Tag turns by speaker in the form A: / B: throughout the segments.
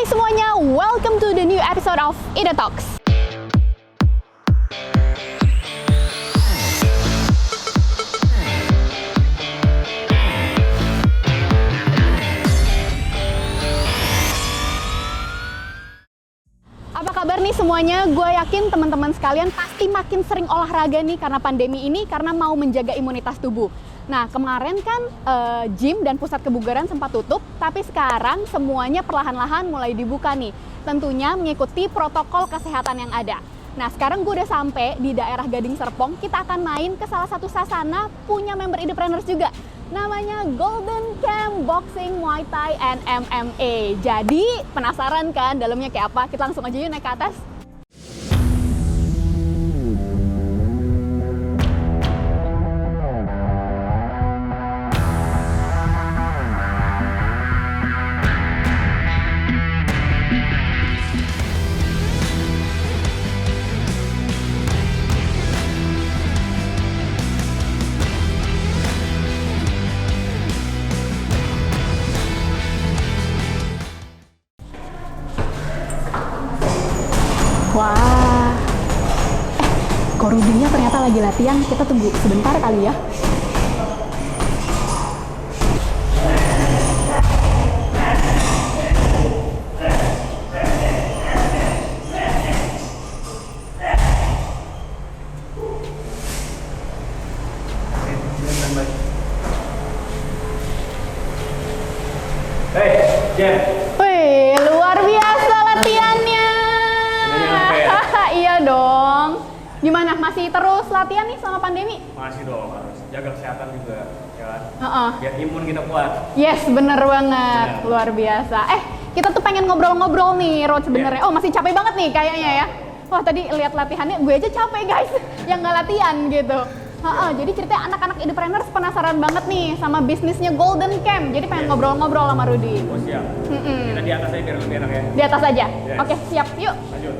A: Hai semuanya, welcome to the new episode of Ida Talks. Apa kabar nih semuanya? Gue yakin teman-teman sekalian pasti makin sering olahraga nih karena pandemi ini, karena mau menjaga imunitas tubuh. Nah, kemarin kan gym dan pusat kebugaran sempat tutup, tapi sekarang semuanya perlahan-lahan mulai dibuka nih. Tentunya mengikuti protokol kesehatan yang ada. Nah, sekarang gue udah sampai di daerah Gading Serpong. Kita akan main ke salah satu sasana punya member Idapreneurs juga. Namanya Golden Camp Boxing, Muay Thai, and MMA. Jadi, penasaran kan dalamnya kayak apa? Kita langsung aja yuk naik ke atas. Wah, kok Rudinya ternyata lagi latihan. Kita tunggu sebentar kali ya.
B: Hey, Jen.
A: Wih, luar biasa latihannya. Iya dong. Gimana? Masih terus latihan nih selama pandemi?
B: Masih dong, harus jaga kesehatan juga, ya kan?
A: Heeh.
B: Biar imun kita kuat.
A: Yes, bener banget.
B: Bener.
A: Luar biasa. Kita tuh pengen ngobrol-ngobrol nih, Rod sebenarnya. Oh, masih capek banget nih kayaknya ya. Wah, tadi lihat latihannya, gue aja capek guys, yang nggak latihan gitu. Jadi ceritanya anak-anak Idapreneurs penasaran banget nih sama bisnisnya Golden Camp. Jadi pengen ngobrol-ngobrol sama Rudi.
B: Oh siap. Kita di atas aja biar lebih enak ya.
A: Di atas aja?
B: Yes.
A: Oke, siap. Yuk.
B: Lanjut.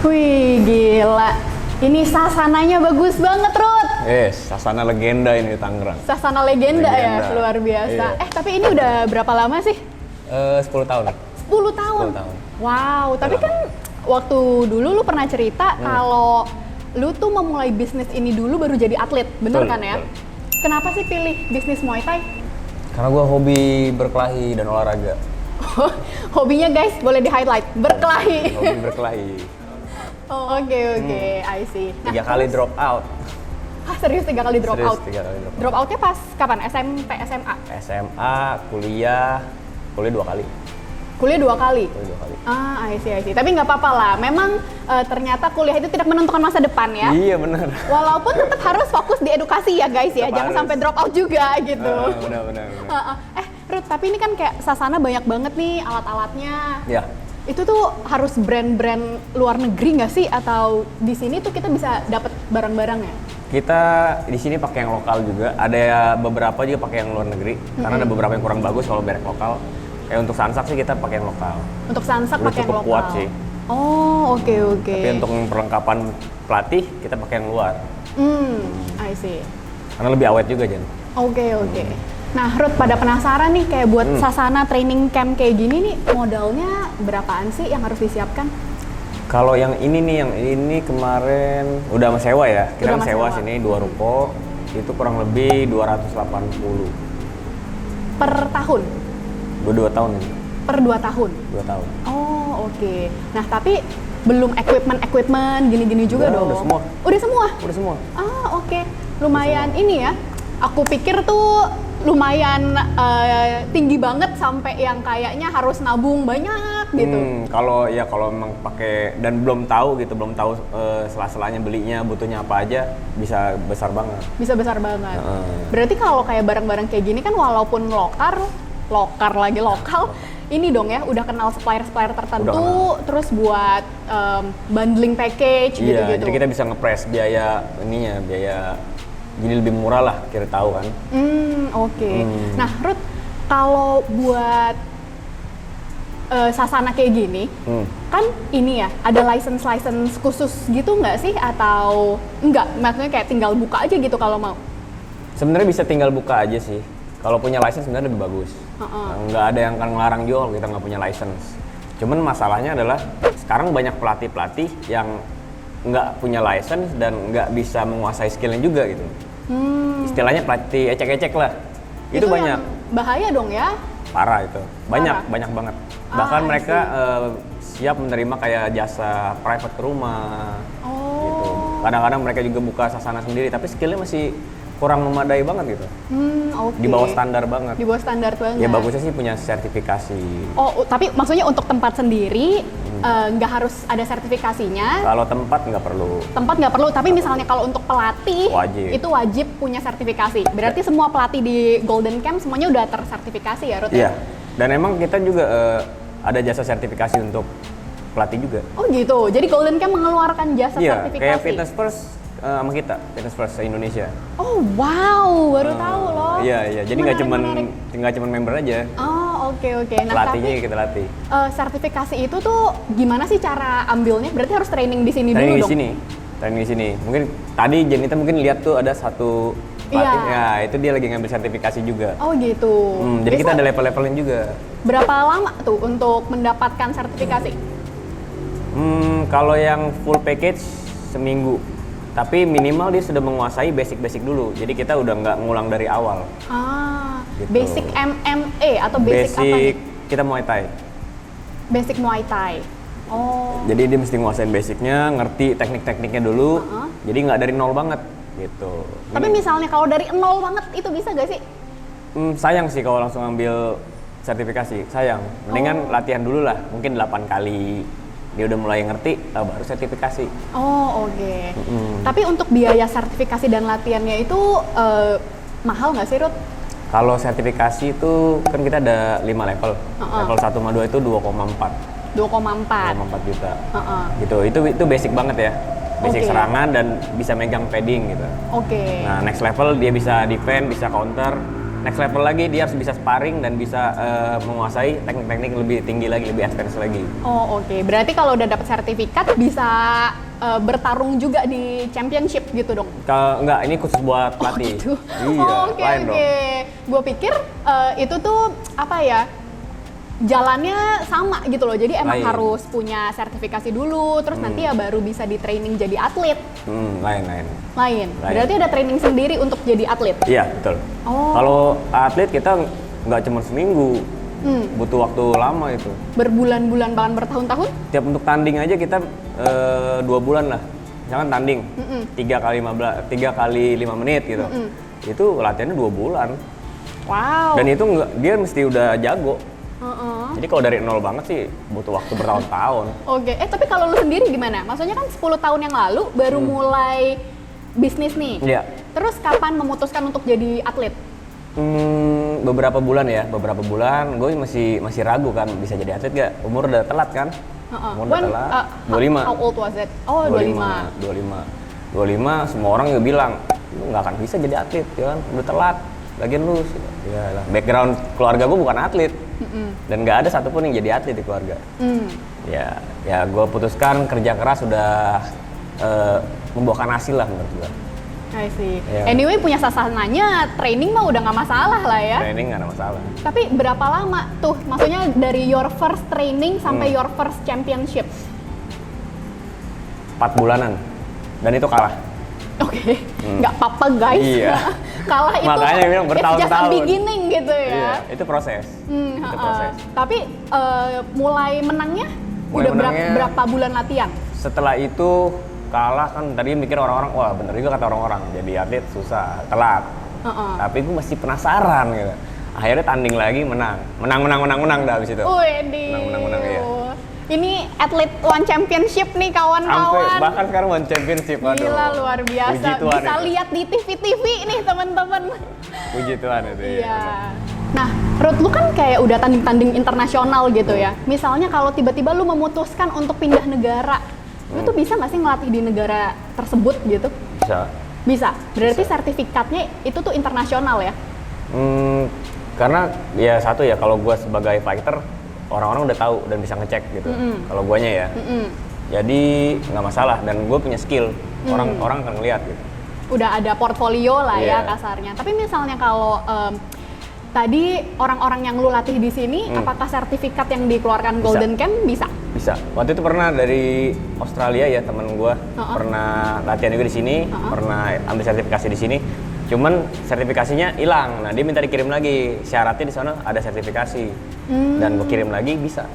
A: Wih, gila. Ini sasananya bagus banget, Rud.
C: Sasana legenda ini di Tangerang.
A: Sasana legenda ya,
C: Legenda.
A: luar biasa.
C: Iya.
A: Tapi ini udah berapa lama sih?
C: 10 tahun.
A: 10 tahun.
C: 10 tahun.
A: Wow, tapi
C: Udah
A: kan waktu dulu lu pernah cerita kalau lu tuh memulai bisnis ini dulu baru jadi atlet, bener
C: Betul,
A: kan ya?
C: betul.
A: Kenapa sih pilih bisnis Muay Thai?
C: Karena gue hobi berkelahi dan olahraga.
A: Hobinya guys, boleh di-highlight, berkelahi.
C: Hobi berkelahi.
A: Oh, oke, I see.
C: 3 kali
A: terus-
C: drop out.
A: Serius 3 kali drop
C: Serius,
A: out?
C: 3 kali drop out.
A: Drop outnya pas kapan? SMP, SMA?
C: SMA, kuliah 2 kali.
A: Kuliah 2 kali?
C: Kuliah 2 kali.
A: I see. Tapi nggak apa-apa lah. Memang ternyata kuliah itu tidak menentukan masa depan ya.
C: Iya benar.
A: Walaupun tetap harus fokus di edukasi ya guys ya.
C: Tetap
A: Jangan
C: harus.
A: sampai drop out juga gitu.
C: Benar.
A: Ruth, tapi ini kan kayak Sasana banyak banget nih alat-alatnya.
C: Ya,
A: Itu tuh harus brand-brand luar negeri nggak sih? Atau di sini tuh kita bisa dapat barang-barangnya?
C: kita di sini pakai yang lokal juga. Ada beberapa juga pakai yang luar negeri. Karena ada beberapa yang kurang bagus kalau merek lokal. Kayak untuk sansak sih kita pakai yang lokal.
A: Untuk Sansak
C: Udah
A: pakai yang
C: cukup
A: lokal?
C: kuat sih.
A: Oh, oke.
C: Tapi untuk perlengkapan pelatih kita pakai yang luar.
A: I see.
C: Karena lebih awet juga, Jen.
A: Oke. Nah, Ruth, pada penasaran nih kayak buat Sasana training camp kayak gini nih, modalnya berapaan sih yang harus disiapkan?
C: Kalau yang ini kemarin udah sama sewa ya. Kita
A: Udah sama
C: sewa
A: sewa.
C: sini 2 ruko, itu kurang lebih 280
A: Per tahun?
C: 2 tahun ini.
A: Per 2 tahun?
C: 2 tahun.
A: Oh, oke. Nah, tapi belum equipment gini-gini juga
C: Udah,
A: dong?
C: udah semua.
A: Udah semua?
C: Udah semua.
A: Oke. Lumayan ini ya. Aku pikir tuh lumayan tinggi banget sampai yang kayaknya harus nabung banyak gitu.
C: Kalau memang pakai dan belum tahu sela-selanya belinya butuhnya apa aja bisa besar banget.
A: Bisa besar banget. Berarti kalau kayak barang-barang kayak gini kan walaupun lokal, ini dong ya udah kenal supplier tertentu,
C: Udah kenal.
A: terus buat bundling package
C: Iya,
A: gitu-gitu.
C: jadi kita bisa ngepres biaya jadi lebih murah lah, kita tahu kan.
A: Oke. Nah, Ruth, kalau buat Sasana kayak gini, kan ini ya ada license khusus gitu nggak sih atau enggak? Maksudnya kayak tinggal buka aja gitu kalau mau?
C: Sebenarnya bisa tinggal buka aja sih. Kalau punya license sebenarnya lebih bagus. Nggak ada yang akan ngelarang jual kita nggak punya license. Cuman masalahnya adalah sekarang banyak pelatih-pelatih yang nggak punya license dan nggak bisa menguasai skillnya juga gitu. Istilahnya pelatih ecek-ecek lah. Itu banyak.
A: Bahaya dong ya.
C: Parah itu. Banyak banget. Bahkan
A: I
C: mereka siap menerima kayak jasa private ke rumah. Gitu. Kadang-kadang mereka juga buka sasana sendiri, tapi skillnya masih kurang memadai banget gitu.
A: Oke.
C: Di bawah standar banget.
A: Di bawah standar banget.
C: Ya bagusnya sih punya sertifikasi.
A: Oh, tapi maksudnya untuk tempat sendiri nggak harus ada sertifikasinya.
C: Kalau tempat nggak perlu.
A: Tempat nggak perlu, tapi misalnya kalau untuk pelatih
C: Wajib.
A: itu wajib punya sertifikasi. Berarti semua pelatih di Golden Camp semuanya udah tersertifikasi ya, Ruth?
C: Iya. Dan emang kita juga ada jasa sertifikasi untuk pelatih juga.
A: Oh gitu. Jadi Golden Camp mengeluarkan jasa
C: Iya,
A: sertifikasi.
C: kayak Fitness First sama kita, Fitness First se-Indonesia.
A: Oh wow, baru tahu loh.
C: Iya. Jadi nggak cuman member aja.
A: Oh oke. Nah
C: Pelatihnya
A: tapi
C: kita latih.
A: sertifikasi itu tuh gimana sih cara ambilnya? Berarti harus training di sini
C: Training
A: dulu
C: di
A: dong?
C: sini. Training di sini. Mungkin tadi Jenita mungkin lihat tuh ada satu pelatih.
A: Iya.
C: Ya, itu dia lagi ngambil sertifikasi juga.
A: Oh gitu.
C: Jadi kita
A: Biasa
C: ada level-levelnya juga.
A: berapa lama tuh untuk mendapatkan sertifikasi?
C: Kalau yang full package seminggu. Tapi minimal dia sudah menguasai basic-basic dulu. Jadi kita udah nggak ngulang dari awal. Gitu.
A: Basic MMA atau basic apa nih?
C: Kita Muay Thai.
A: Basic Muay Thai. Oh.
C: Jadi dia mesti nguasain basicnya, ngerti teknik-tekniknya dulu. Jadi nggak dari nol banget gitu.
A: Tapi misalnya kalau dari nol banget itu bisa gak sih?
C: Sayang sih kalau langsung ambil sertifikasi. Sayang. Mendingan latihan dulu lah. Mungkin 8 kali. Dia udah mulai ngerti, baru sertifikasi.
A: Oh oke. Tapi untuk biaya sertifikasi dan latihannya itu mahal nggak sih, Ruth?
C: Kalau sertifikasi itu kan kita ada 5 level. Level 1 sama 2 itu 2,4.
A: 2,4.
C: 2,4 juta. Gitu. Itu basic banget ya. Basic serangan dan bisa megang padding gitu.
A: Oke.
C: Nah, next level dia bisa defend, bisa counter. Next level lagi dia harus bisa sparring dan bisa menguasai teknik-teknik lebih tinggi lagi, lebih advance lagi.
A: Oh oke. Berarti kalau udah dapat sertifikat bisa bertarung juga di championship gitu dong?
C: Kalau enggak, ini khusus buat pelatih.
A: Gitu.
C: Iya,
A: Oke.
C: lain dong.
A: Gue pikir itu tuh apa ya? Jalannya sama gitu loh. Jadi emang
C: Lain.
A: harus punya sertifikasi dulu, terus nanti ya baru bisa di training jadi atlet.
C: Lain.
A: Lain. Berarti ada training sendiri untuk jadi atlet.
C: Iya, betul.
A: Oh.
C: Kalau atlet kita nggak cuma seminggu, butuh waktu lama itu.
A: Berbulan-bulan bahkan bertahun-tahun?
C: Tiap untuk tanding aja kita 2 bulan lah. Misalkan tanding 3 kali 5 menit gitu. Itu latihannya 2 bulan.
A: Wow.
C: Dan itu dia mesti udah jago. Jadi kalau dari nol banget sih butuh waktu bertahun-tahun.
A: Oke, tapi kalau lu sendiri gimana? Maksudnya kan 10 tahun yang lalu baru mulai bisnis nih.
C: Iya.
A: Terus kapan memutuskan untuk jadi atlet?
C: Beberapa bulan gue masih ragu kan bisa jadi atlet gak? Umur udah telat kan? Umur udah telat. 25.
A: How old was it? Oh, 25.
C: 25 semua orang juga bilang lu nggak akan bisa jadi atlet ya kan? Udah telat. Lagian lu ya lah. Background keluarga gue bukan atlet. Dan nggak ada satupun yang jadi atlet di keluarga. Ya gue putuskan kerja keras sudah membuahkan hasil lah menurut gue.
A: I see.
C: Yeah.
A: Anyway, punya sasananya training mah udah nggak masalah lah ya.
C: Training nggak ada masalah.
A: Tapi berapa lama tuh? Maksudnya dari your first training sampai your first championship?
C: 4 bulanan. Dan itu kalah.
A: Oke, nggak apa-apa guys.
C: Iya.
A: Kalah itu
C: Makanya bilang
A: it's just a
C: bertahun-tahun.
A: beginning gitu ya.
C: Iya, itu proses. Itu proses.
A: Tapi mulai menangnya
C: Mulai
A: udah
C: menangnya-
A: berapa bulan latihan?
C: Setelah itu kalah kan tadi mikir orang-orang, wah bener juga kata orang-orang, jadi atlet susah, telat. Tapi gue masih penasaran gitu. Akhirnya tanding lagi, menang dah abis itu.
A: Widih.
C: Menang, iya.
A: Ini atlet one championship nih
C: Sampai
A: kawan-kawan.
C: bahkan sekarang one championship, waduh.
A: Gila, luar biasa.
C: Puji Tuhan
A: Bisa
C: itu.
A: lihat di TV-TV nih teman-teman.
C: Puji Tuhan itu.
A: Iya. Nah, Ruth, lu kan kayak udah tanding-tanding internasional gitu ya. Misalnya kalau tiba-tiba lu memutuskan untuk pindah negara, lu tuh bisa nggak sih ngelatih di negara tersebut gitu?
C: Bisa.
A: Bisa. Berarti
C: Bisa.
A: sertifikatnya itu tuh internasional ya?
C: Karena ya satu ya, kalau gue sebagai fighter, orang-orang udah tahu dan bisa ngecek gitu. Kalau guanya ya. Jadi nggak masalah dan gue punya skill. Orang akan ngeliat gitu.
A: Udah ada portfolio lah ya
C: Iya.
A: kasarnya. Tapi misalnya kalau tadi orang-orang yang lu latih di sini, apakah sertifikat yang dikeluarkan
C: Bisa.
A: Golden Camp bisa?
C: Bisa. Waktu itu pernah dari Australia ya temen gue, pernah latihan juga di sini, pernah ambil sertifikasi di sini. Cuman sertifikasinya hilang. Nah dia minta dikirim lagi. Syaratnya di sana ada sertifikasi. Dan gue kirim lagi bisa.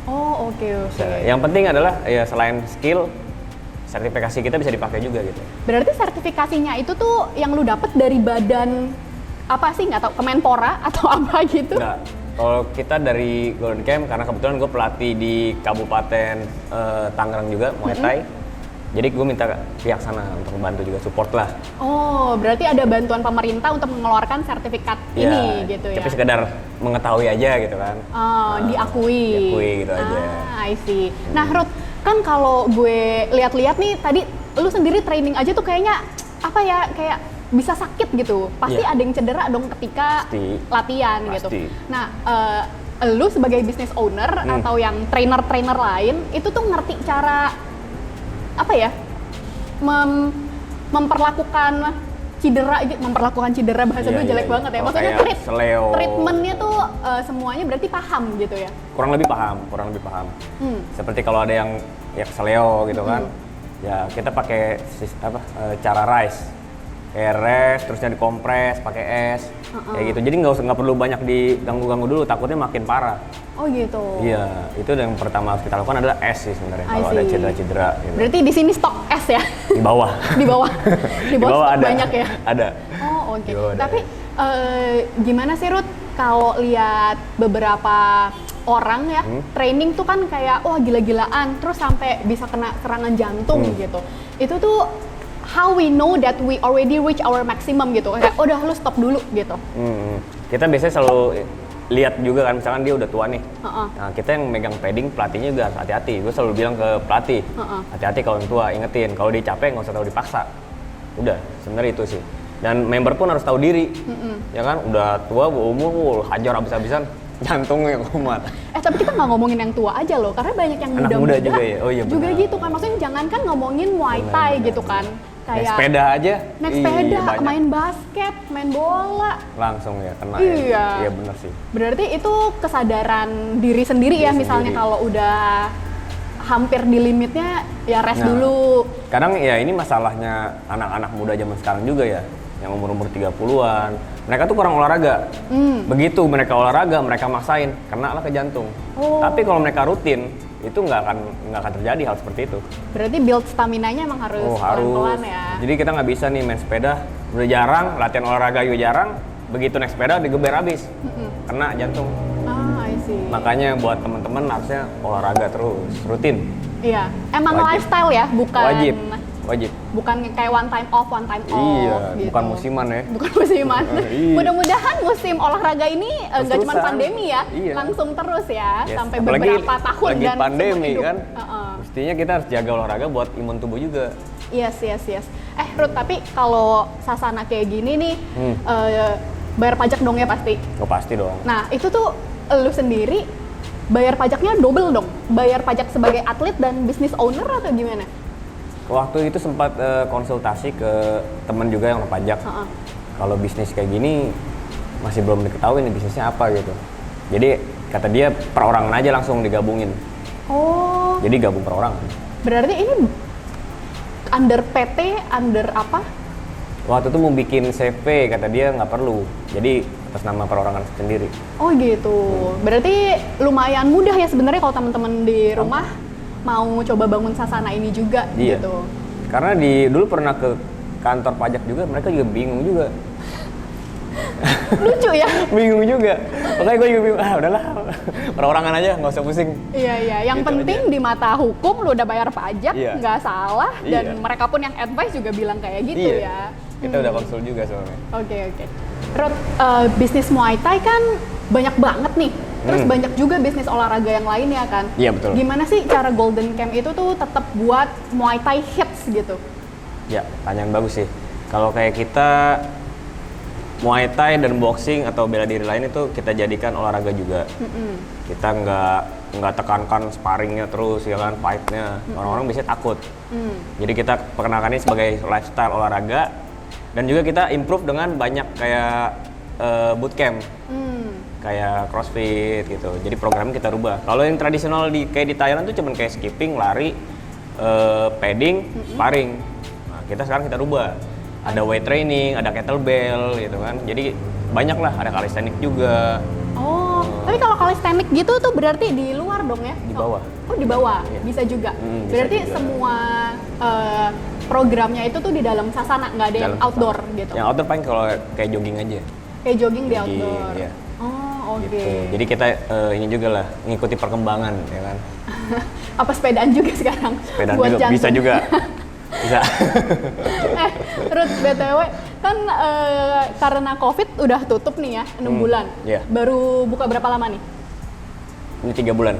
A: Oh oke.
C: Bisa. Yang penting adalah ya selain skill, sertifikasi kita bisa dipakai juga gitu.
A: Berarti sertifikasinya itu tuh yang lu dapet dari badan apa sih, nggak tahu, Kemenpora atau apa gitu?
C: Enggak. Kalau kita dari Golden Camp, karena kebetulan gue pelatih di Kabupaten Tangerang juga, Muay Thai. Jadi gue minta pihak sana untuk membantu juga, support lah.
A: Oh, berarti ada bantuan pemerintah untuk mengeluarkan sertifikat ini gitu ya?
C: Tapi sekedar mengetahui aja gitu kan.
A: Oh, diakui.
C: Diakui gitu aja.
A: I see. Nah, Ruth, kan kalau gue lihat-lihat nih, tadi lu sendiri training aja tuh kayaknya, apa ya, kayak bisa sakit gitu. Pasti
C: Iya.
A: ada yang cedera dong ketika
C: Pasti.
A: latihan gitu.
C: Pasti.
A: Nah, lu sebagai business owner atau yang trainer-trainer lain, itu tuh ngerti cara apa ya, memperlakukan cedera bahasa gue
C: Iya,
A: jelek
C: iya.
A: banget ya.
C: Kalau
A: Maksudnya
C: kayak seleo.
A: treatmentnya tuh semuanya berarti paham gitu ya.
C: Kurang lebih paham. Seperti kalau ada yang ya keseleo gitu kan, ya kita pakai cara rise. Kayak rest, terusnya dikompres, pakai es, kayak gitu. Jadi nggak perlu banyak diganggu-ganggu dulu, takutnya makin parah.
A: Oh gitu.
C: Iya, itu yang pertama harus kita lakukan adalah es sih sebenarnya.
A: I
C: Kalau ada
A: see.
C: cedera-cedera. Gitu.
A: Berarti di sini stok es ya?
C: Di bawah.
A: Di bawah. Di bawah stok
C: ada.
A: banyak ya?
C: Ada.
A: Oh oke.
C: Di bawah ada
A: Tapi
C: es.
A: gimana sih Ruth kalau lihat beberapa orang ya training tuh kan kayak wah gila-gilaan terus sampai bisa kena serangan jantung gitu. Itu tuh how we know that we already reach our maximum gitu. Kayak udah lu stop dulu gitu.
C: Kita biasanya selalu lihat juga kan, misalkan dia udah tua nih.
A: Uh-uh.
C: Nah, kita yang megang padding, pelatihnya juga harus hati-hati. Gue selalu bilang ke pelatih, hati-hati kalau yang tua, ingetin. Kalau dia capek nggak usah tahu dipaksa. Udah, sebenarnya itu sih. Dan member pun harus tahu diri. Ya kan, udah tua, umur, hajar habis-habisan, jantungnya kumat.
A: Tapi kita nggak ngomongin yang tua aja loh, karena banyak yang
C: Anak
A: muda-muda
C: muda juga ya? Oh iya,
A: juga
C: benar.
A: gitu kan. Maksudnya jangan kan ngomongin Muay Thai gitu kan.
C: Naik
A: Kayak
C: sepeda aja.
A: naik
C: Ih,
A: sepeda,
C: banyak.
A: main basket, main bola.
C: Langsung ya, kena
A: Iya.
C: ya. Iya bener sih.
A: Berarti itu kesadaran diri sendiri ya,
C: Diri
A: misalnya
C: sendiri.
A: kalau udah hampir di limitnya ya rest
C: Nah,
A: dulu.
C: Kadang ya ini masalahnya anak-anak muda zaman sekarang juga ya, yang umur-umur 30-an. Mereka tuh kurang olahraga. Begitu mereka olahraga, mereka maksain, kena lah ke jantung.
A: Oh.
C: Tapi kalau mereka rutin, itu nggak akan terjadi hal seperti itu.
A: Berarti build stamina-nya emang harus pelan-pelan ya.
C: Jadi kita nggak bisa nih main sepeda, udah jarang, latihan olahraga juga jarang, begitu naik sepeda digeber habis, kena jantung.
A: I see.
C: Makanya buat teman-teman harusnya olahraga terus, rutin.
A: Iya, emang
C: Wajib.
A: lifestyle ya, bukan
C: Wajib.
A: bukan kayak one time off
C: Iya,
A: gitu.
C: bukan musiman ya.
A: Bukan musiman.
C: Iya.
A: Mudah-mudahan musim olahraga ini nggak cuma
C: Terus-terusan.
A: pandemi ya,
C: Iya.
A: langsung terus ya,
C: Yes.
A: sampai
C: Apalagi
A: beberapa tahun
C: lagi
A: dan seumur
C: pandemi
A: hidup.
C: kan. Mestinya kita harus jaga olahraga buat imun tubuh juga.
A: Yes. Ruth, tapi kalau sasana kayak gini nih, bayar pajak dong ya pasti.
C: Oh pasti dong.
A: Nah, itu tuh lu sendiri bayar pajaknya double dong. Bayar pajak sebagai atlet dan business owner atau gimana?
C: Waktu itu sempat konsultasi ke teman juga yang pajak. Kalau bisnis kayak gini masih belum diketahui nih bisnisnya apa gitu. Jadi kata dia perorangan aja langsung digabungin.
A: Oh,
C: Jadi gabung perorangan.
A: berarti ini under PT, under apa?
C: Waktu itu mau bikin CV kata dia nggak perlu. Jadi atas nama perorangan sendiri.
A: Oh gitu. Berarti lumayan mudah ya sebenarnya kalau teman-teman di rumah mau coba bangun sasana ini juga
C: Iya.
A: gitu.
C: Karena dulu pernah ke kantor pajak juga, mereka juga bingung juga.
A: Lucu ya?
C: Bingung juga. Makanya gue juga bingung, udahlah perorangan aja, nggak usah pusing.
A: Iya. Yang
C: Gitu
A: penting
C: aja.
A: di mata hukum lu udah bayar pajak,
C: Iya.
A: nggak salah. Dan
C: Iya.
A: mereka pun yang advice juga bilang kayak gitu ya.
C: Kita udah konsul juga soalnya.
A: Oke. Ruth, bisnis Muay Thai kan banyak banget nih. Terus banyak juga bisnis olahraga yang lainnya kan.
C: Iya, betul.
A: Gimana sih cara Golden Camp itu tuh tetap buat Muay Thai hits gitu?
C: Ya, pertanyaan bagus sih. Kalau kayak kita Muay Thai dan boxing atau bela diri lain itu kita jadikan olahraga juga. Kita nggak tekankan sparringnya terus ya kan, fight-nya. Orang-orang biasanya takut. Jadi kita perkenalkan ini sebagai lifestyle olahraga dan juga kita improve dengan banyak kayak bootcamp. kayak CrossFit gitu. Jadi programnya kita rubah. Kalau yang tradisional kayak di Thailand tuh cuman kayak skipping, lari, padding, sparring. Nah, sekarang kita rubah. Ada weight training, ada kettlebell gitu kan. Jadi banyak lah, ada calisthenics juga.
A: Oh, tapi kalau calisthenics gitu tuh berarti di luar dong ya?
C: Di bawah.
A: Oh, di bawah.
C: Iya.
A: Bisa juga.
C: Bisa
A: Berarti
C: juga.
A: semua programnya itu tuh di dalam sasana, nggak ada yang
C: Dalam
A: outdoor
C: sasana.
A: gitu.
C: Yang outdoor paling kalau kayak jogging aja.
A: Kayak jogging di
C: Jogging,
A: outdoor.
C: iya.
A: Oh, oke.
C: Gitu. Jadi kita ini juga lah ngikuti perkembangan ya kan.
A: Apa sepedaan juga sekarang?
C: Sepedaan
A: Buat
C: juga
A: jantung.
C: bisa juga. Bisa.
A: Ruth, BTW kan karena COVID udah tutup nih ya 6 bulan.
C: Iya.
A: Baru buka berapa lama nih?
C: Ini 3 bulan.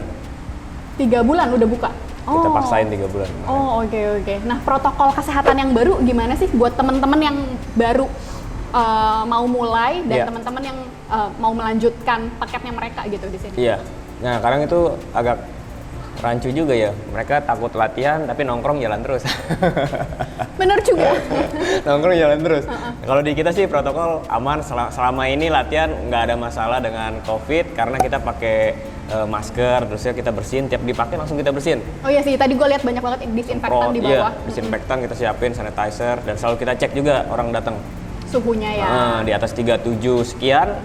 A: 3 bulan udah buka.
C: Kita paksain 3 bulan.
A: Oh, oke. Nah, protokol kesehatan yang baru gimana sih buat teman-teman yang baru mau mulai dan
C: Iya.
A: teman-teman yang mau melanjutkan paketnya mereka gitu di sini?
C: Iya. Nah, kadang itu agak rancu juga ya. Mereka takut latihan tapi nongkrong jalan terus.
A: Bener juga.
C: Nongkrong jalan terus. Kalau di kita sih protokol aman, selama ini latihan nggak ada masalah dengan COVID karena kita pakai masker, terusnya kita bersihin, tiap dipakai langsung kita bersihin.
A: Oh iya sih, tadi gue lihat banyak banget disinfektan di bawah.
C: Iya, disinfektan kita siapin, sanitizer, dan selalu kita cek juga orang datang.
A: Suhunya ya.
C: Di atas 37 sekian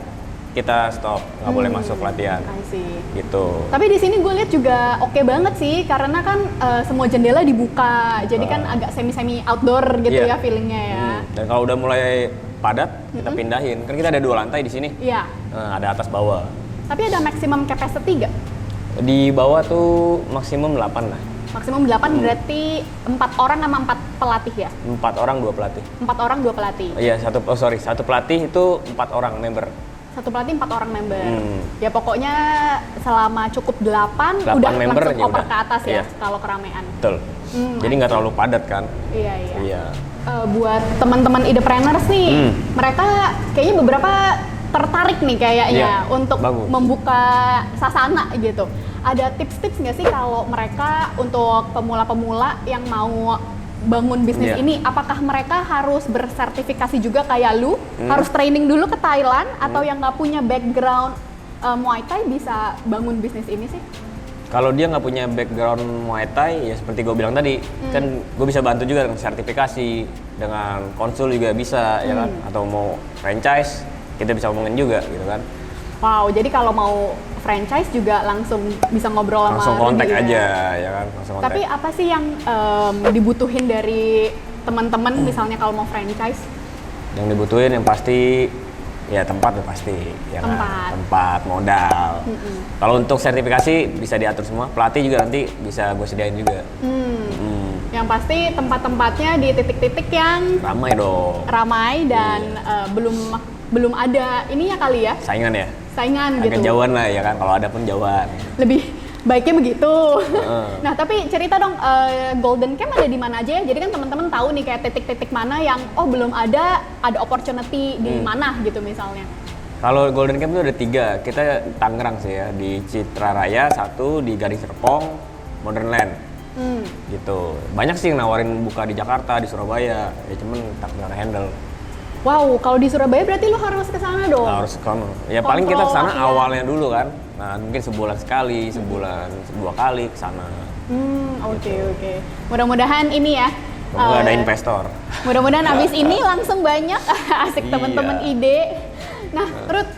C: kita stop, nggak boleh masuk latihan.
A: I see.
C: Gitu.
A: Tapi di sini gue lihat juga oke banget sih, karena kan semua jendela dibuka, jadi kan agak semi-semi outdoor gitu
C: Iya.
A: ya feelingnya ya.
C: Dan kalau udah mulai padat, kita pindahin. Kan kita ada 2 lantai di sini.
A: Iya.
C: Ada atas bawah.
A: Tapi ada maximum capacity nggak?
C: Di bawah tuh maksimum 8 lah.
A: Maksimum 8 berarti 4 orang sama 4 pelatih ya?
C: 4 orang 2 pelatih.
A: 4 orang 2 pelatih.
C: Iya, satu pelatih itu 4 orang member.
A: Satu pelatih 4 orang member.
C: Hmm.
A: Ya pokoknya selama cukup 8 udah
C: member
A: langsung
C: aja
A: oper
C: udah.
A: ke atas ya
C: Iya.
A: kalau keramaian.
C: Betul. Jadi nggak terlalu padat kan?
A: Iya.
C: Iya.
A: Buat teman-teman idepreneurs nih, mereka kayaknya beberapa tertarik nih kayaknya
C: Iya,
A: untuk
C: bagus.
A: membuka sasana gitu. Ada tips-tips nggak sih kalau mereka untuk pemula-pemula yang mau bangun bisnis
C: Iya.
A: ini, apakah mereka harus bersertifikasi juga kayak lu, harus training dulu ke Thailand, atau yang nggak punya background Muay Thai bisa bangun bisnis ini sih?
C: Kalau dia nggak punya background Muay Thai, ya seperti gue bilang tadi, kan gue bisa bantu juga dengan sertifikasi, dengan konsul juga bisa, ya kan? Atau mau franchise, kita bisa ngomongin juga, gitu kan?
A: Wow, jadi kalau mau franchise juga langsung bisa ngobrol
C: Langsung
A: sama
C: kontak
A: Rudy ya?
C: aja, ya kan? Langsung kontak.
A: Tapi apa sih yang dibutuhin dari teman-teman misalnya kalau mau franchise?
C: Yang dibutuhin yang pasti, ya tempat udah pasti, ya kan?
A: Tempat.
C: Tempat, modal. Kalau untuk sertifikasi bisa diatur semua, pelatih juga nanti bisa gue sediain juga.
A: Yang pasti tempat-tempatnya di titik-titik yang
C: Ramai dong,
A: ramai dan belum ada ininya kali ya,
C: saingan ya?
A: saingan
C: Agak
A: gitu.
C: jauhan lah ya kan, kalau ada pun jauhan.
A: Lebih baiknya begitu. Nah, tapi cerita dong, Golden Camp ada di mana aja ya? Jadi kan teman-teman tahu nih kayak titik-titik mana yang belum ada opportunity di mana gitu misalnya.
C: Kalau Golden Camp itu ada 3, kita Tangerang sih ya, di Citra Raya 1, di Gading Serpong, Modern Land. Gitu. Banyak sih yang nawarin buka di Jakarta, di Surabaya, ya cuman tak bisa handle.
A: Wow, kalau di Surabaya berarti lu harus ke sana dong.
C: Nah, harus ke sana. Ya paling kita kesana
A: Kontrol latihan.
C: awalnya dulu kan. Nah, mungkin sebulan sekali, sebulan 2 kali ke sana.
A: Oke. Mudah-mudahan ini ya.
C: Semoga ada investor.
A: Mudah-mudahan abis ini langsung banyak asik
C: Iya.
A: teman-teman ide. Nah, Ruth,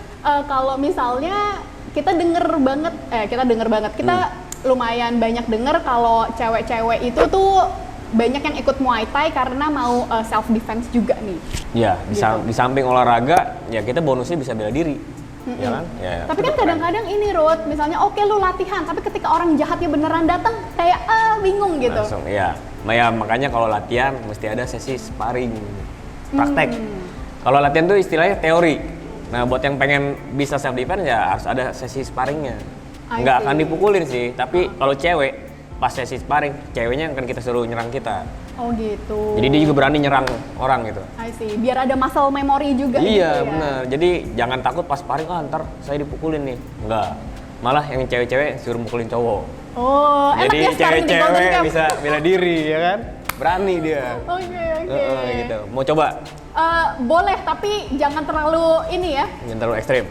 A: kalau misalnya kita denger banget, kita lumayan banyak denger kalau cewek-cewek itu tuh banyak yang ikut Muay Thai karena mau self defense juga nih.
C: Ya,
A: Gitu.
C: di samping olahraga, ya kita bonusnya bisa bela diri. Ya kan? Ya,
A: Tapi
C: itu
A: kan
C: keren.
A: kadang-kadang ini Ruth, misalnya oke lu latihan, tapi ketika orang jahatnya beneran datang kayak bingung gitu.
C: Langsung, ya. Ya makanya kalau latihan mesti ada sesi sparring, praktek. Kalau latihan tuh istilahnya teori. Nah buat yang pengen bisa self defense ya harus ada sesi sparringnya.
A: I
C: Nggak
A: see.
C: akan dipukulin sih, tapi kalau cewek pas sesi sparring, ceweknya akan kita suruh nyerang kita.
A: Oh gitu.
C: Jadi dia juga berani nyerang orang gitu.
A: I see. Biar ada muscle memory juga gitu
C: Iya
A: ya.
C: benar. Jadi jangan takut pas sparring, ntar saya dipukulin nih. Enggak. Malah yang cewek-cewek suruh mukulin cowok.
A: Oh, enak
C: Jadi
A: ya sparring di Golden
C: cewek-cewek
A: Camp.
C: bisa bela diri ya kan? Berani dia.
A: Oke.
C: Gitu. Mau coba?
A: Boleh, tapi jangan terlalu ini ya.
C: Jangan terlalu ekstrim.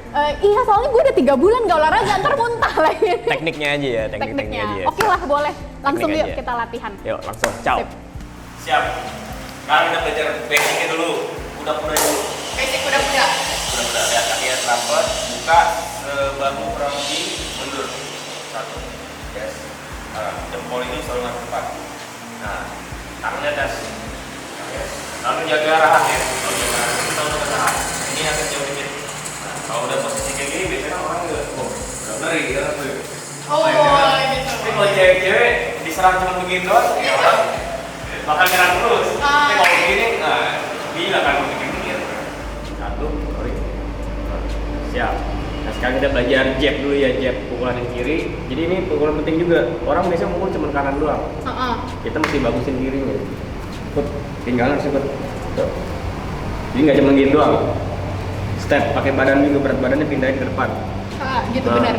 A: Iya, soalnya gue udah 3 bulan gak olahraga, ntar muntah lagi.
C: Tekniknya aja ya, tekniknya aja ya.
A: Oke lah, boleh. Langsung
C: Teknik
A: yuk
C: aja.
A: kita latihan.
C: Yuk, langsung. Ciao.
A: Sip.
C: Siap. Sekarang kita belajar basicnya dulu. Kuda-kuda dulu.
A: Basic kuda-kuda.
C: Kuda-kuda. Lihat kakinya rapet, buka, bahu kurang lebih mundur. 1. Yes. Jempol ini selalu ngadep depan. Nah, tangannya atas. Yes. Lalu jaga arahan ya. Kalau jaga arahan, kita untuk ke arah. Ini agak jauh dikit. Nah, kalau udah posisi kayak gini, biasanya orang udah ngeri ya.
A: Oh, gitu.
C: Tapi kalau cewek-cewek diserang cuma begini doang, ya orang bakal nyerang terus. Tapi kalau begini, nah, gila kan begini-begini. 1, sorry. Siap. Nah, sekarang kita belajar jab dulu ya, jab pukulan yang kiri. Jadi ini pukulan penting juga. Orang biasanya mukul cuma kanan doang. Kita mesti bagusin kirinya. Put, pinggangan sih, put. Tuh. Jadi nggak cuma gini doang. Step, pakai badan juga, berat badannya pindahin ke depan.
A: Gitu
C: Nah.
A: benar.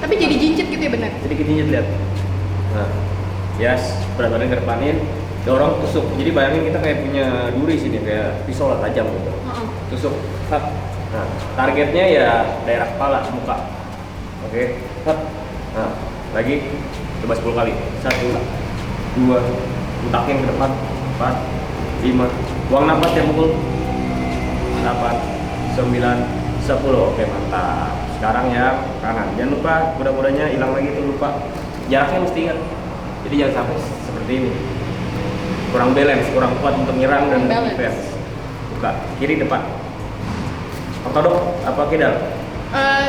A: Tapi jadi jincit gitu ya, benar.
C: Jadi kita lihat. Nah, yes, berat badan ke depanin, dorong, tusuk. Jadi bayangin kita kayak punya duri sini, kayak pisau lah tajam gitu. Tusuk, hap. Nah, targetnya ya daerah kepala, muka. Oke, hap. Nah, lagi, coba 10 kali. 1, 2, utakin ke depan, 4, 5. Buang nafas ya pukul. 8, 9, 10. Oke, mantap. Sekarang yang kanan. Jangan lupa kuda-kudanya hilang lagi tuh, lupa. Jaraknya mesti ingat. Jadi jangan sampai seperti ini. Kurang balance, kurang kuat untuk nyerang dan
A: Balance.
C: defense. Buka, kiri depan. Ortodok apa kidal?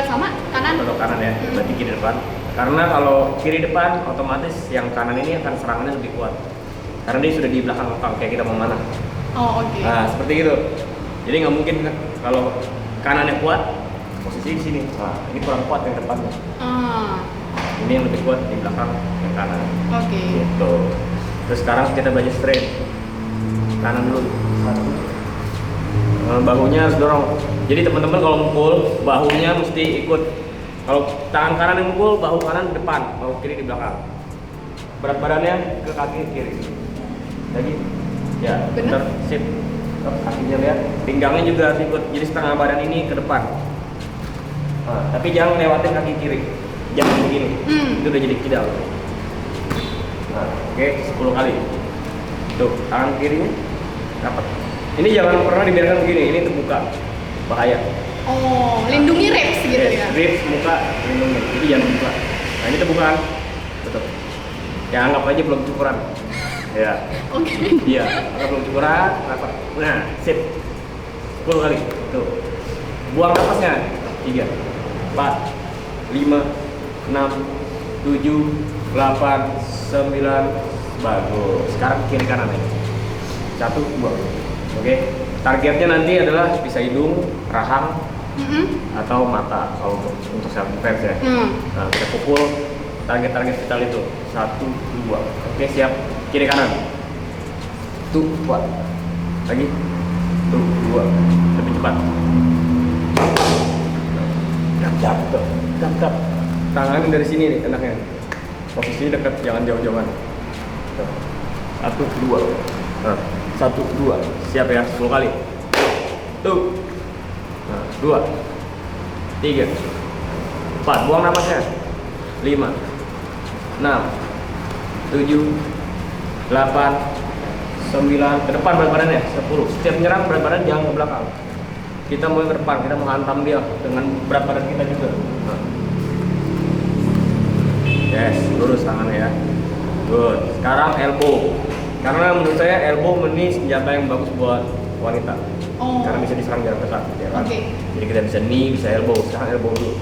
A: Sama kanan.
C: Ortodok kanan ya, berarti kiri depan. Karena kalau kiri depan, otomatis yang kanan ini akan serangannya lebih kuat. Karena dia sudah di belakang lapang, kayak kita mau mana.
A: Oh, oke.
C: Nah, seperti itu. Jadi nggak mungkin kan, kalau kanannya kuat, posisi di sini. Nah, ini kurang kuat yang depannya. Ini yang lebih kuat di belakang yang kanan.
A: Oke.
C: Gitu. Terus sekarang kita belajar straight. Kanan dulu. 1. Bahunya harus dorong. Jadi teman-teman kalau mukul, bahunya mesti ikut. Kalau tangan kanan yang mukul, bahu kanan di depan, bahu kiri di belakang. Berat badannya ke kaki kiri. Lagi. Ya,
A: Bener.
C: sip. Kakinya lihat, pinggangnya juga harus ikut. Jadi setengah badan ini ke depan. Nah, tapi jangan lewatin kaki kiri. Jangan begini. Itu udah jadi kidal. Nah, oke, 10 kali. Tuh, tangan kirinya dapat. Ini jangan pernah dibiarkan begini, ini terbuka. Bahaya.
A: Oh, lindungi ribs gitu ya.
C: Ribs, muka, lindungi. Jadi jangan buka. Nah, ini terbuka kan? Betul. Ya, anggap aja belum cukuran. Ya.
A: Oke.
C: Iya, anggap belum cukuran, dapat. Nah, sip. 10 kali. Tuh. Buang nafasnya. 3, 4, 5, 6, 7, 8, 9. Bagus. Sekarang kiri kanan ya. 1, 2. Oke. Targetnya nanti adalah bisa hidung, rahang, atau mata kalau untuk self defense ya. Nah, kita pukul target-target vital itu. 1, 2. Oke, siap. Kiri kanan. Tuh, kuat. Lagi. Tuh, 2. Lebih cepat. Gap, tuh. Gap. Tangan dari sini nih enaknya. Posisinya dekat, jangan jauh-jauhan. Tuh. 1, 2. Nah, 1, 2. Siap ya, 10 kali. Tuh. Nah, 2, 3, 4. Buang nafasnya. 5, 6, 7, 8, 9. Ke depan berat badannya. 10. Setiap menyerang berat badan jangan ke belakang. Kita mau ke depan, kita mau hantam dia dengan berat badan kita juga. Nah. Yes, lurus tangannya ya. Good. Sekarang elbow. Karena menurut saya elbow ini senjata yang bagus buat wanita.
A: Oh.
C: Karena bisa diserang jarak dekat, ya kan?
A: Oke.
C: Jadi kita bisa knee, bisa elbow. Sekarang elbow dulu.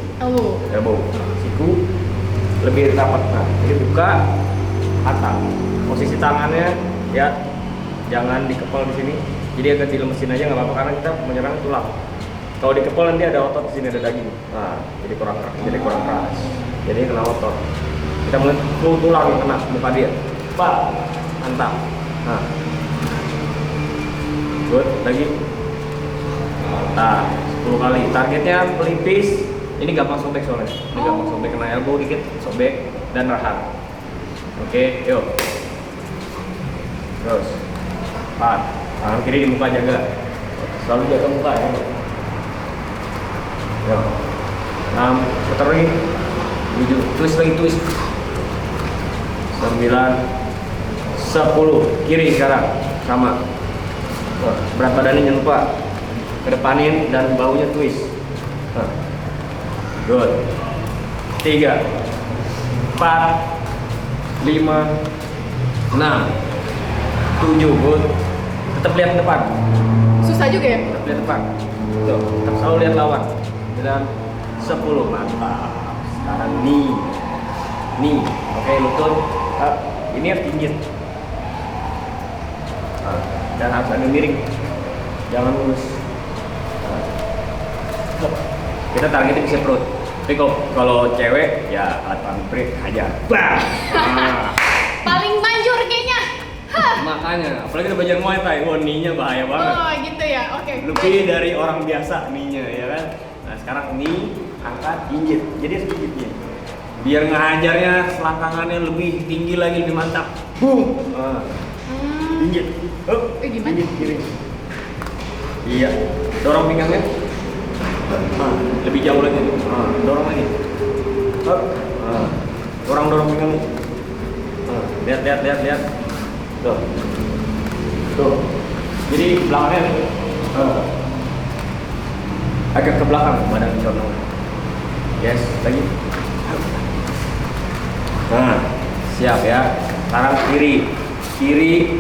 C: Elbow. Siku lebih rapat. Nah, jadi buka, hantam. Posisi tangannya ya jangan dikepal di sini. Jadi agak dilemesin aja nggak apa-apa karena kita menyerang tulang. Kalau dikepal nanti ada otot di sini, ada daging. Nah, jadi kurang keras. Jadi kena otot. Kita mulai tulang yang kena muka dia. Pak, hantam. Nah, good. Lagi. Nah, 10 kali. Targetnya pelipis. Ini gampang sobek soalnya. Ini gampang sobek, kena elbow dikit, sobek dan rahang. Oke, yuk. Terus. 4. Tangan kiri di muka jaga.
B: Selalu jaga muka ya. Ya. 6, putar lagi. 7, twist lagi, twist. 9, 10, kiri sekarang sama. Berat badannya jangan lupa kedepanin dan baunya twist. Good. 3, 4, 5, 6, 7, good. Tetap lihat depan.
A: Susah juga ya?
B: Tetap lihat depan. Tuh, tetap selalu lihat lawan. 9, 10, mantap. Sekarang nih. Oke, lutut. Ini harus tinggi. Dan harus agak miring. Jangan lurus. Kita targetnya bisa perut. Tapi kalau cewek ya alat pamit aja. Bang.
A: Paling manjur kayaknya. Hah.
B: Makanya, apalagi kita belajar Muay Thai, knee-nya bahaya banget.
A: Oh gitu ya, oke.
B: Lebih dari orang biasa knee-nya, ya kan? Nah sekarang knee, angkat, injit. Jadi sedikit nih. Biar ngehajarnya selangkangannya lebih tinggi lagi, lebih mantap. Boom. Injit.
A: Gimana?
B: Injit kiri. Iya. Dorong pinggangnya. Lebih jauh lagi. Dorong lagi. Dorong pinggangnya. Lihat. Tuh. Jadi belakangnya agak ke belakang badan condong. Yes, lagi. Nah, siap ya. Sekarang kiri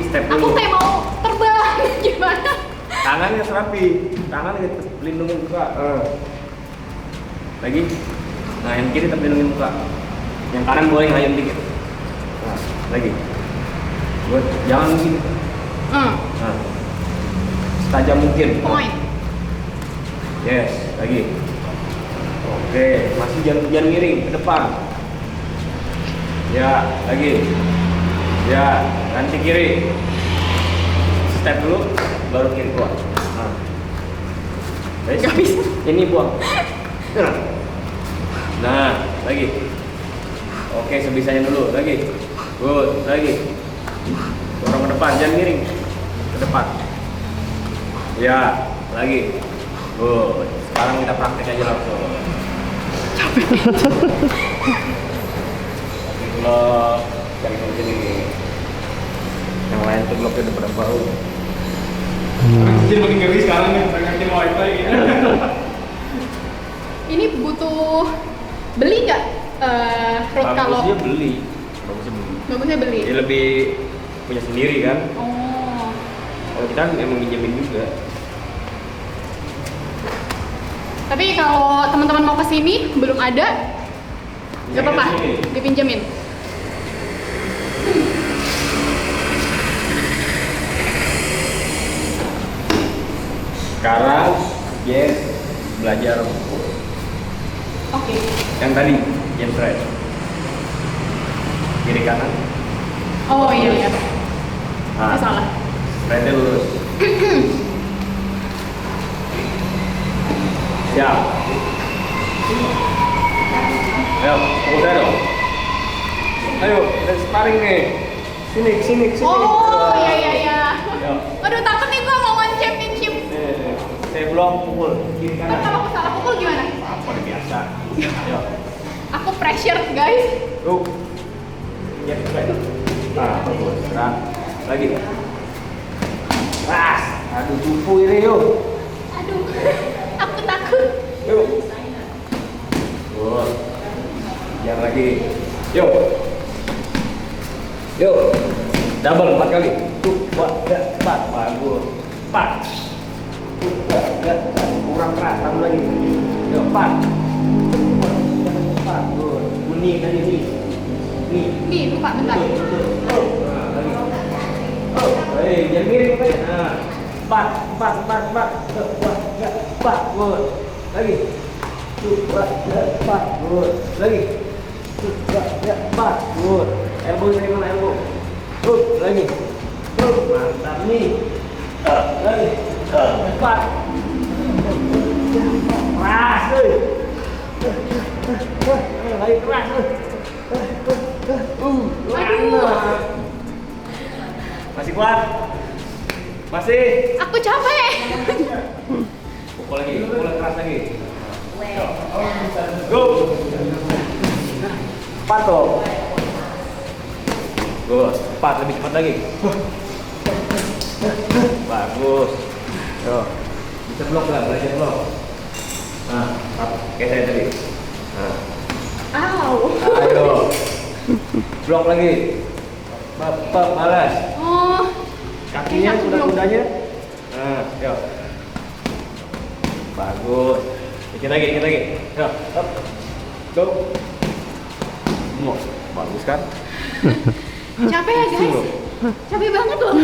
B: step
A: Aku
B: dulu.
A: kayak mau terbang. Gimana?
B: Tangannya serapi, tangannya lindungin muka. Lagi. Nah, yang kiri tetap lindungin muka. Yang kanan boleh ngayun dikit. Nah, lagi. Buat jangan begini. Nah, setajam mungkin.
A: Point.
B: Yes, lagi. Oke, masih jangan miring ke depan. Ya, lagi. Ya, nanti kiri. Step dulu, baru kiri keluar.
A: Gak bisa.
B: Ini buang. Nah, lagi. Oke, sebisanya dulu. Lagi. Good, lagi. Dorong ke depan, jangan miring. Ke depan. Ya, lagi. Good. Sekarang kita praktek aja langsung. Capek. Blok. Jangan macam ini. Yang lain tuh bloknya udah pada bau. Kecil makin ngeri sekarang nih, pengen wifi gitu.
A: Ini butuh beli nggak? Rod kalau
B: Bagusnya beli.
A: bagusnya beli.
B: Dia lebih punya sendiri kan.
A: Oh.
B: Kalau kita emang minjemin juga.
A: Tapi kalau teman-teman mau kesini belum ada, nggak apa-apa, dipinjemin.
B: Sekarang Jess belajar
A: Oke.
B: yang tadi Jess right. Kiri kanan.
A: Oh iya.
B: Nah,
A: Salah.
B: right lurus. Siap. Ayo, udah dong. Ayo, kita sparring nih. Sini.
A: Oh iya.
B: Ayo.
A: Aduh takut nih gua mau one championship.
B: Saya belum pukul kiri
A: Kan
B: kanan.
A: kalau aku salah pukul gimana?
B: Apa udah biasa. Ayo.
A: Aku pressure guys.
B: Tuh. Ya, baik. Nah, bagus. Serang. Lagi. Ras. Aduh, cupu ini yuk.
A: Aduh, aku takut.
B: Yuk. Tuh. Jangan lagi. Yuk. Double 4 kali. Tuh, 4. Bagus. 4. Kurang keras, tambah lagi. Yuk, 4. 4. Good. Kuning tadi nih.
A: Nih, lupa bentar.
B: Nah, lagi. Jangan miring kan? Nah, 4. Good. Lagi. 4. Good. Lagi. 4. Good. Elbow dari mana elbow? Good. Lagi. Mantap nih. Lagi. 4. Keras tuh. Lagi keras tuh. Masih kuat? Masih.
A: Aku capek.
B: Pukul lagi, pukul keras lagi. Go. Patok. Good. Cepat, lebih cepat lagi. Bagus. Yo. Bisa blok lah, belajar blok. Nah, kayak saya tadi. Nah.
A: Au.
B: Ayo. Blok lagi. Bapak malas.
A: Oh.
B: Kakinya kuda-kudanya. Nah, yuk. Bagus. Dikit lagi, dikit lagi. Yo, up. Go. Mau. Bagus kan?
A: Capek ya guys. Capek banget loh.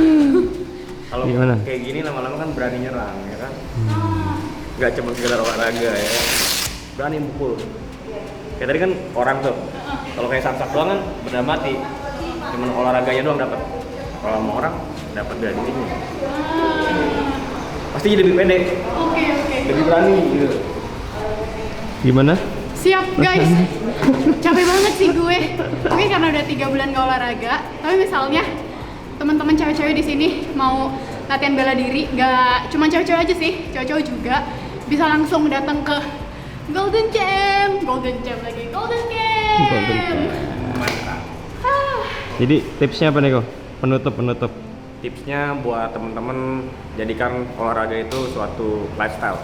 B: Kalau
D: Gimana?
B: kayak gini lama-lama kan berani nyerang, ya kan?
A: Oh.
B: Nggak cuma sekedar olahraga ya. Berani mukul. Kayak tadi kan orang tuh. Kalau kayak samsak doang kan benda mati. Cuman olahraganya doang dapat. Kalau sama orang dapat bela dirinya. Pasti jadi lebih pendek,
A: Oke.
B: lebih berani gitu.
D: Gimana?
A: Siap guys. Capek banget sih gue. Oke, karena udah 3 bulan gak olahraga. Tapi misalnya teman-teman cewek-cewek di sini mau latihan bela diri, gak cuma cewek-cewek aja sih, cowok-cowok juga bisa langsung datang ke Golden Camp lagi, Golden Camp.
D: Golden Camp.
B: Mantap.
D: Jadi tipsnya apa nih kok? Penutup.
B: Tipsnya buat temen-temen, jadikan olahraga itu suatu lifestyle.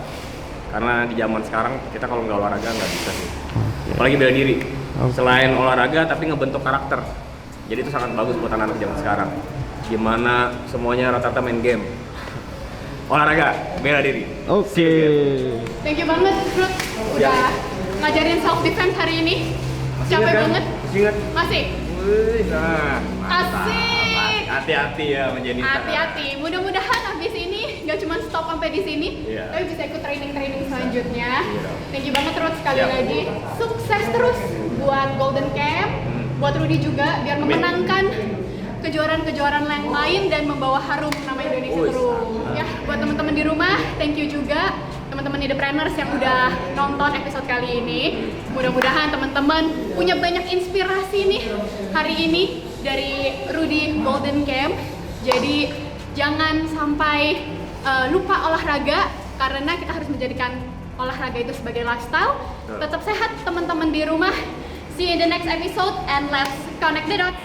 B: Karena di zaman sekarang kita kalau nggak olahraga nggak bisa sih. Apalagi bela diri. Selain olahraga tapi ngebentuk karakter. Jadi itu sangat bagus buat anak-anak zaman sekarang. Dimana semuanya rata-rata main game. Olahraga, bela diri.
D: Oke.
A: Thank you banget, Ruth. Udah ngajarin self defense hari ini. Capek
B: ingat kan?
A: banget.
B: Masih ingat?
A: Masih.
B: Wih, nah, mantap.
A: Asik.
B: Hati-hati ya menjadi.
A: Hati-hati. Mudah-mudahan habis ini nggak cuma stop sampai di sini,
B: Iya.
A: tapi bisa ikut training-training selanjutnya.
B: Iya.
A: Thank you banget Ruth sekali
B: Siap.
A: lagi. Sukses terus buat Golden Camp, buat Rudy juga biar memenangkan kejuaraan-kejuaraan yang lain dan membawa harum nama Indonesia
B: Wih,
A: terus. Ya, buat teman-teman di rumah, thank you juga teman-teman Idepreneurs yang udah nonton episode kali ini. Mudah-mudahan teman-teman punya banyak inspirasi nih hari ini dari Rudy Golden Camp. Jadi jangan sampai lupa olahraga karena kita harus menjadikan olahraga itu sebagai lifestyle. Tetap sehat teman-teman di rumah. See you in the next episode and let's connect the dots.